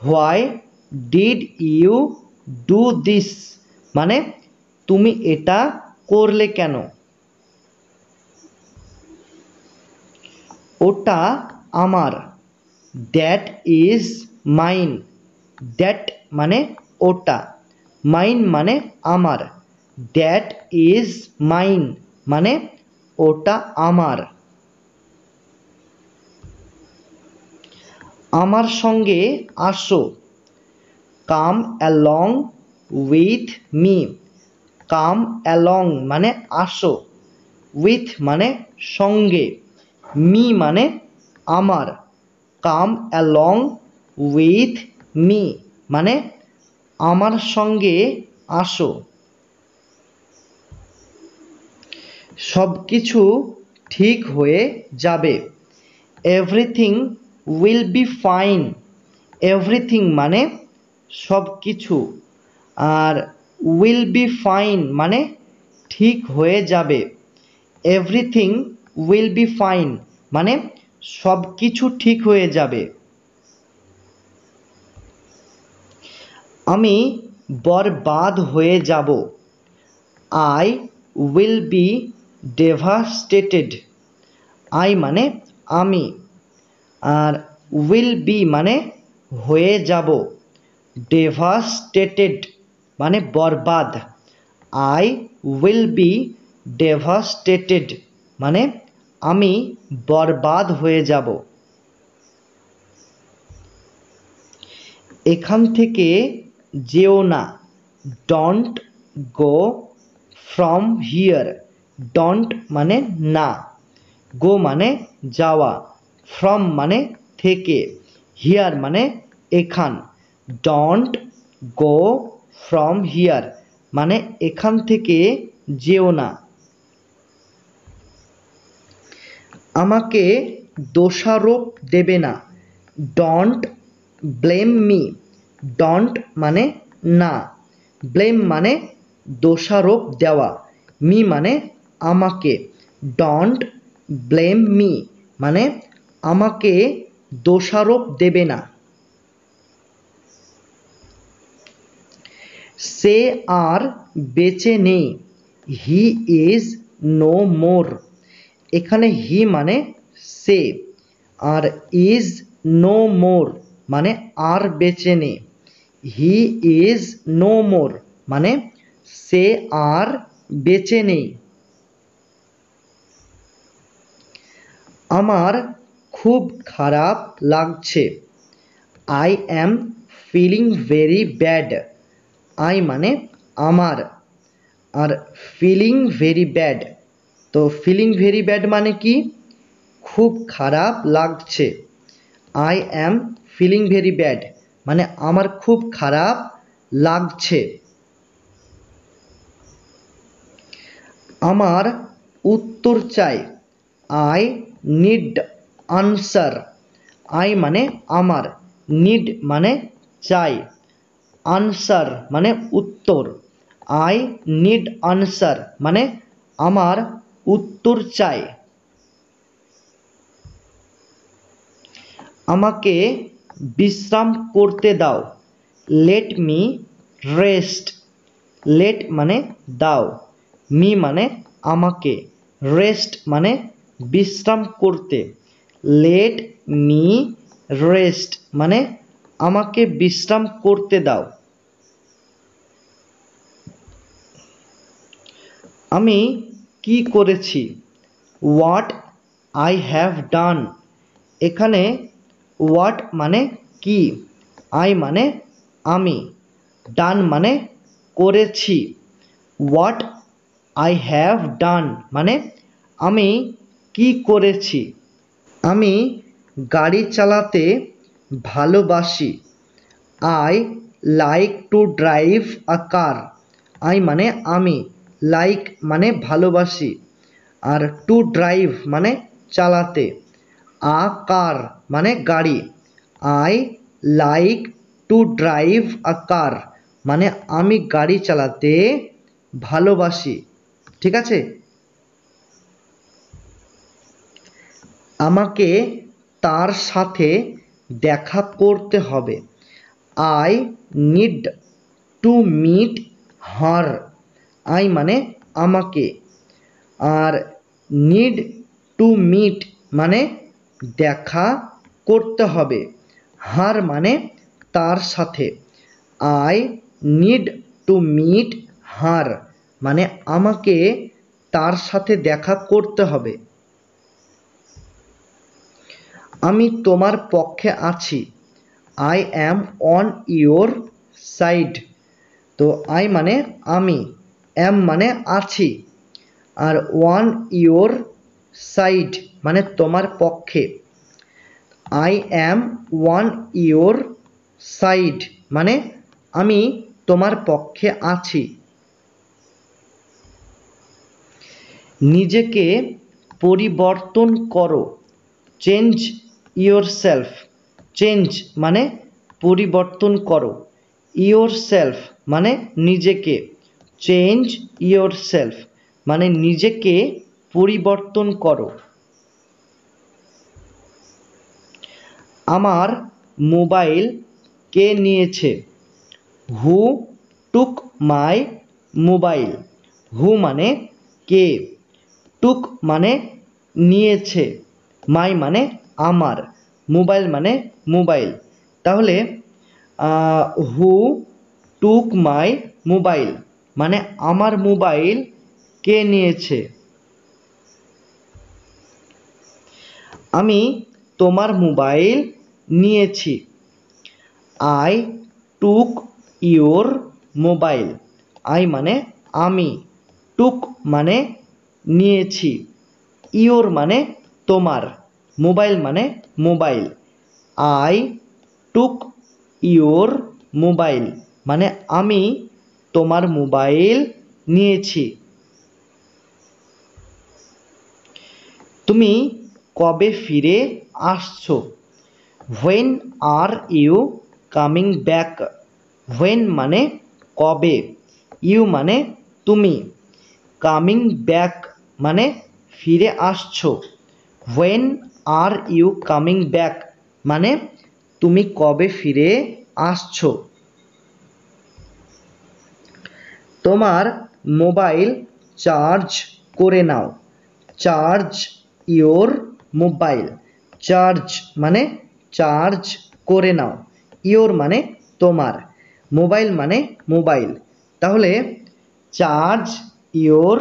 Why did you do this মানে তুমি এটা করলে কেন। ওটা আমার। That is mine. দ্যাট মানে ওটা, মাইন মানে আমার, দ্যাট ইজ মাইন মানে ওটা আমার। আমার সঙ্গে আসো, come along with me. Come along মানে আসো, উইথ মানে সঙ্গে, মি মানে আমার। কাম অ্যালং উইথ মি মানে আমার সঙ্গে আসো। সব কিছু ঠিক হয়ে যাবে। Everything will be fine. Everything মানে সব কিছু, আর উইল বি ফাইন মানে ঠিক হয়ে যাবে। এভরিথিং উইল বি ফাইন মানে সব কিছু ঠিক হয়ে যাবে। আমি বরবাদ হয়ে যাব। I will be devastated. I মানে আমি, আর উইল বি মানে হয়ে যাব। ডেভাস্টেটেড মানে বরবাদ। আই উইল বি ডেভাস্টেটেড মানে আমি বরবাদ হয়ে যাব। এখান থেকে যেও না। Don't go from here. Don't মানে না, গো মানে যাওয়া, ফ্রম মানে থেকে, হিয়ার মানে এখান। ডোন্ট গো ফ্রম হিয়ার মানে এখান থেকে যেও না। আমাকে দোষারোপ দেবে না। Don't blame me. ডোন্ট মানে না, ব্লেম মানে দোষারোপ দেওয়া, মি মানে আমাকে। ডোন্ট ব্লেম মি মানে আমাকে দোষারোপ দেবে না। সে আর বেঁচে নেই। He is no more. এখানে হি মানে সে, আর ইজ নো মোর মানে আর বেঁচে নেই। হি ইজ নো মোর মানে সে আর বেঁচে নেই। আমার খুব খারাপ লাগছে। I am feeling very bad. I মানে আমার, আর ফিলিং ভেরি ব্যাড, তো ফিলিং ভেরি ব্যাড মানে কি? খুব খারাপ লাগছে। I am feeling very bad মানে আমার খুব খারাপ লাগছে। আমার উত্তর চাই। I need answer. আই মানে আমার, নিড মানে চাই, আনসার মানে উত্তর। আই নিড আনসার মানে আমার উত্তর চাই। আমাকে বিশ্রাম করতে দাও। Let me rest. লেট মানে দাও, মি মানে আমাকে, রেস্ট মানে বিশ্রাম করতে। লেট মি রেস্ট মানে আমাকে বিশ্রাম করতে দাও। আমি কি করেছি? What I have done. এখানে হোয়াট মানে কি, আই মানে আমি, ডান মানে করেছি। হোয়াট আই হ্যাভ ডান মানে আমি কি করেছি। আমি গাড়ি চালাতে ভালোবাসি। I like to drive a car. I মানে আমি, লাইক মানে ভালোবাসি, আর টু ড্রাইভ মানে চালাতে, আ কার মানে গাড়ি। I like to drive a car মানে আমি গাড়ি চালাতে ভালোবাসি। ঠিক আছে? আমাকে তার সাথে দেখা করতে হবে। I need to meet her. I মানে আমাকে, আর নিড টু মিট মানে দেখা করতে হবে, হার মানে তার সাথে। I need to meet her মানে আমাকে তার সাথে দেখা করতে হবে। আমি তোমার পক্ষে আছি। I am on your side. তো আই মানে আমি, অ্যাম মানে আছি, আর অন ইয়োর সাইড মানে তোমার পক্ষে। I am on your side মানে আমি তোমার পক্ষে আছি। নিজেকে পরিবর্তন করো। Change your self. চেঞ্জ মানে পরিবর্তন করো, ইয়োর সেলফ মানে নিজেকে। চেঞ্জ ইয়োর সেলফ মানে নিজেকে পরিবর্তন করো। আমার মোবাইল কে নিয়েছে? হু টুক মাই মোবাইল। হু মানে কে, টুক মানে নিয়েছে, মাই মানে আমার, মোবাইল মানে মোবাইল। তাহলে হু টুক মাই মোবাইল মানে আমার মোবাইল কে নিয়েছে? আমি তোমার মোবাইল নিয়েছি। I took your mobile. I মানে আমি, টুক মানে নিয়েছি, ইয়োর মানে তোমার, মোবাইল মানে mobile. I took your mobile মানে আমি তোমার মোবাইল নিয়েছি। তুমি কবে ফিরে আসছো? When are you coming back. When মানে কবে, ইউ মানে তুমি, কামিং ব্যাক মানে ফিরে আসছো। When are you coming back মানে তুমি কবে ফিরে আসছো। তোমার মোবাইল চার্জ করে নাও। Charge your mobile. চার্জ মানে চার্জ করে নাও, ইয়োর মানে তোমার, মোবাইল মানে মোবাইল। তাহলে চার্জ ইয়োর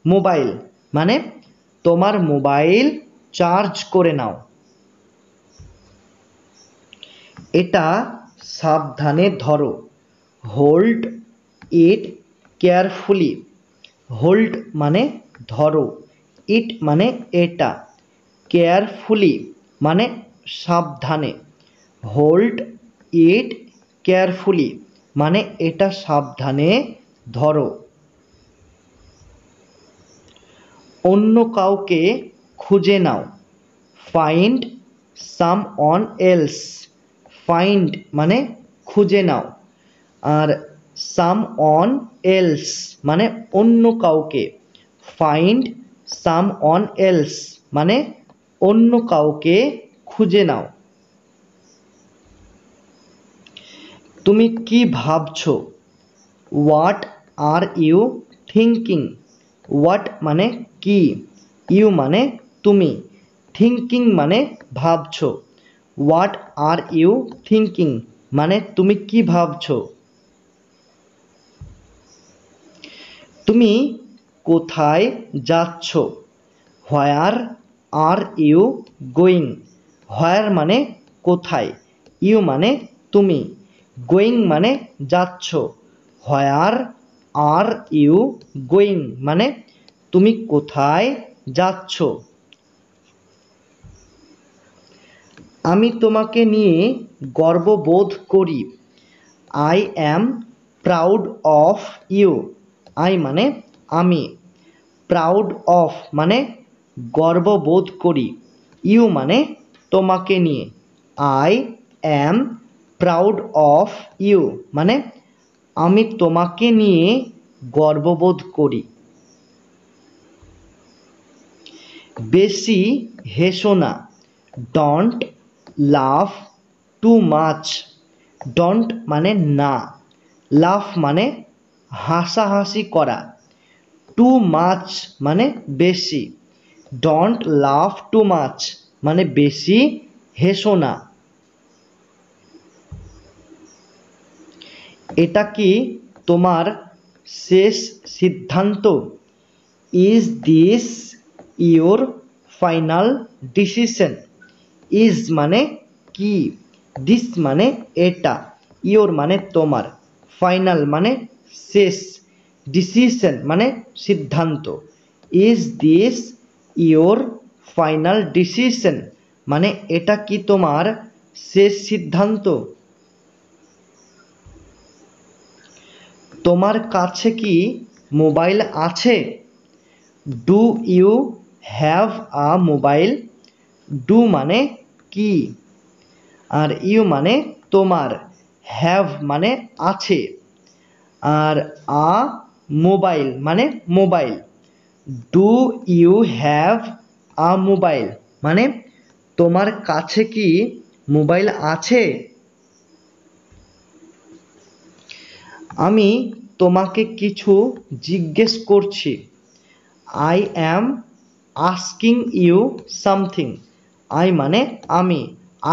মোবাইল মানে তোমার মোবাইল চার্জ করে নাও। এটা সাবধানে ধরো। Hold it carefully. হোল্ড মানে ধরো, ইট মানে এটা, কেয়ারফুলি মানে সাবধানে। হোল্ড ইট কেয়ারফুলি মানে এটা সাবধানে ধরো। অন্য কাউকে খুঁজে নাও। Find someone else. Find মানে খুঁজে নাও, আর সাম অন এলস মানে অন্য কাউকে। ফাইন্ড সাম অন এলস মানে অন্য কাউকে খুঁজে নাও। তুমি কি ভাবছো? What are you thinking. What মানে কি, ইউ মানে তুমি, থিঙ্কিং মানে ভাবছো। হোয়াট আর ইউ থিঙ্কিং মানে তুমি কি ভাবছো। তুমি কোথায় যাচ্ছ? হোয়ার আর ইউ গোয়িং। হোয়ার মানে কোথায়, ইউ মানে তুমি, গোয়িং মানে যাচ্ছ। হোয়ার আর ইউ গোয়িং মানে তুমি কোথায় যাচ্ছ। আমি তোমাকে নিয়ে গর্ববোধ করি। I am proud of you. I মানে আমি, প্রাউড অফ মানে গর্ববোধ করি, ইউ মানে তোমাকে নিয়ে। I am proud of you মানে আমি তোমাকে নিয়ে গর্ববোধ করি। বেশি হেসো না। ডোন্ট লাফ টু মাচ। ডোন্ট মানে না, লাফ মানে হাসাহাসি করা, টু মাচ মানে বেশি। ডোন্ট লাফ টু মাচ মানে বেশি হেসো না। এটা কি তোমার শেষ সিদ্ধান্ত। Is this your final decision. Is মানে কি, দিস মানে এটা, ইয়োর মানে তোমার, ফাইনাল মানে শেষ, ডিসিশন মানে সিদ্ধান্ত। Is this your final decision মানে এটা কি তোমার শেষ সিদ্ধান্ত। তোমার কাছে কি মোবাইল আছে? Do you have a mobile? Do মানে কি, আর ইউ মানে তোমার, হ্যাভ মানে আছে, আর আ মোবাইল মানে mobile. Do you have a mobile মানে তোমার কাছে কি মোবাইল আছে? আমি তোমাকে কিছু জিজ্ঞেস করছি। I am asking you something. I মানে আমি,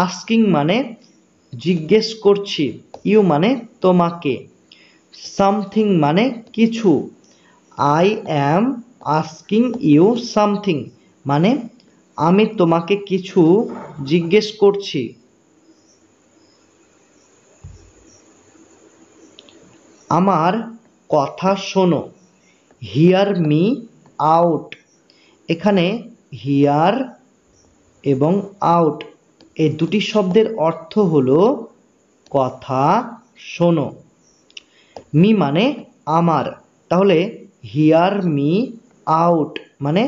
আস্কিং মানে জিজ্ঞেস করছি, ইউ মানে তোমাকে, সামথিং মানে কিছু। I am asking you something মানে আমি তোমাকে কিছু জিজ্ঞেস করছি। আমার কথা শোনো। Hear me out. এখানে হিয়ার এবং আউট এই দুটি শব্দের অর্থ হলো কথা শোনো। মি মানে আমার, তাহলে হিয়ার মি আউট মানে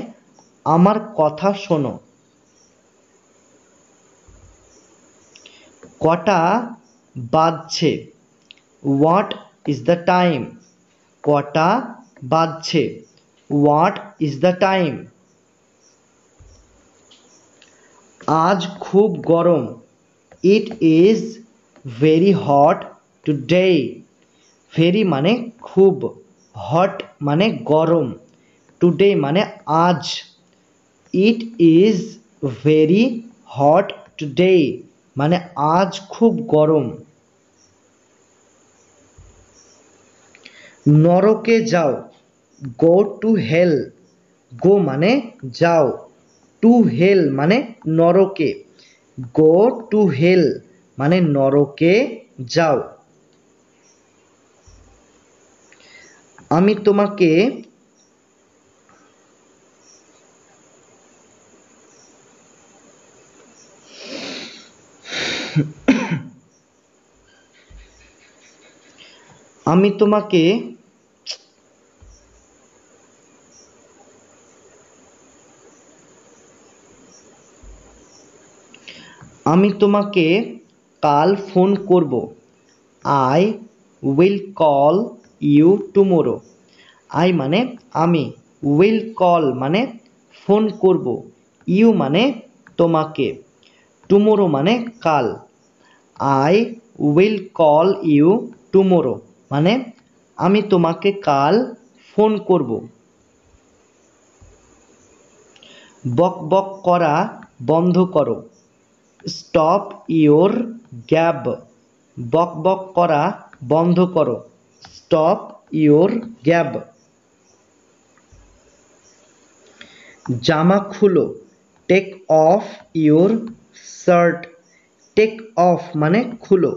আমার কথা শোনো। কটা বাজছে? What is the time? কটা বাজছে? What is the time? আজ খুব গরম। It is very hot today. Very মানে খুব, হট মানে গরম, টুডে মানে আজ। It is very hot today মানে আজ খুব গরম। নরকে যাও। Go to hell. গো মানে যাও, টু হেল মানে নরকে, গো টু হেল মানে নরকে যাও। আমি তোমাকে আমি তোমাকে আমি তোমাকে কাল ফোন করব। I will call you tomorrow. I মানে আমি, উইল কল মানে ফোন করব, ইউ মানে তোমাকে, টুমোরো মানে কাল। I will call you tomorrow মানে আমি তোমাকে কাল ফোন করব। বক বক করা বন্ধ করো। Stop your gab. বক বক করা বন্ধ করো, স্টপ ইয়োর গ্যাব। জামা খুলো। Take off your shirt. Take off মানে খুলো,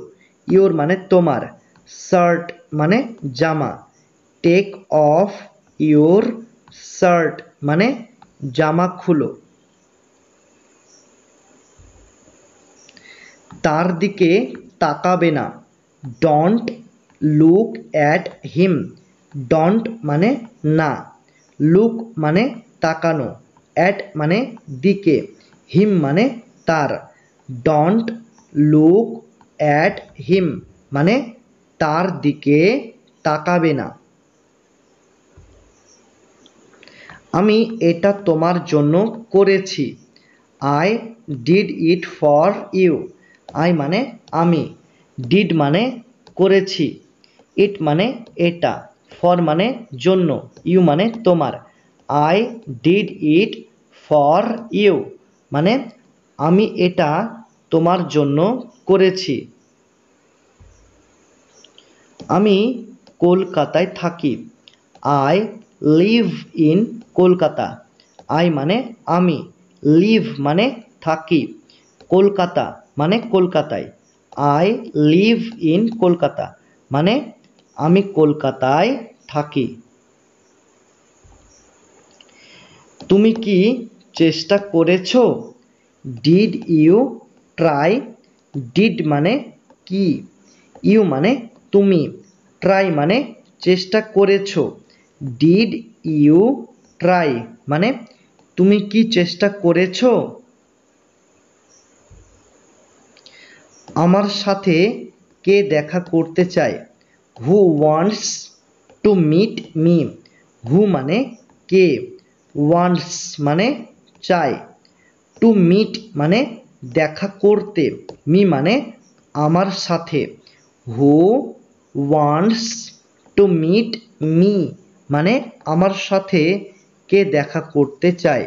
ইয়োর মানে তোমার, শার্ট মানে জামা। টেক অফ ইয়োর শার্ট মানে জামা খুলো। তার দিকে তাকাবে না। Don't look at him. Don't মানে না, লুক মানে তাকানো, অ্যাট মানে দিকে, হিম মানে তার। ডোন্ট লুক অ্যাট হিম মানে তার দিকে তাকাবে না। আমি এটা তোমার জন্য করেছি। I did it for you. I মানে আমি, ডিড মানে করেছি, ইট মানে এটা, ফর মানে জন্য, ইউ মানে তোমার। I did it for you মানে আমি এটা তোমার জন্য করেছি। আমি কলকাতায় থাকি। I live in Kolkata. I মানে আমি, লিভ মানে থাকি, কলকাতা মানে কলকাতায়। আই লিভ ইন কলকাতা মানে আমি কলকাতায় থাকি। তুমি কি চেষ্টা করেছো? Did you try? ডিড মানে কি, ইউ মানে তুমি, ট্রাই মানে চেষ্টা করেছো। ডিড ইউ ট্রাই মানে তুমি কি চেষ্টা করেছো? আমার সাথে কে দেখা করতে চায়? Who wants to meet me. Who মানে কে, ওয়ান্টস মানে চায়, টু মিট মানে দেখা করতে, মি মানে আমার সাথে। Who wants to meet me মানে আমার সাথে কে দেখা করতে চায়।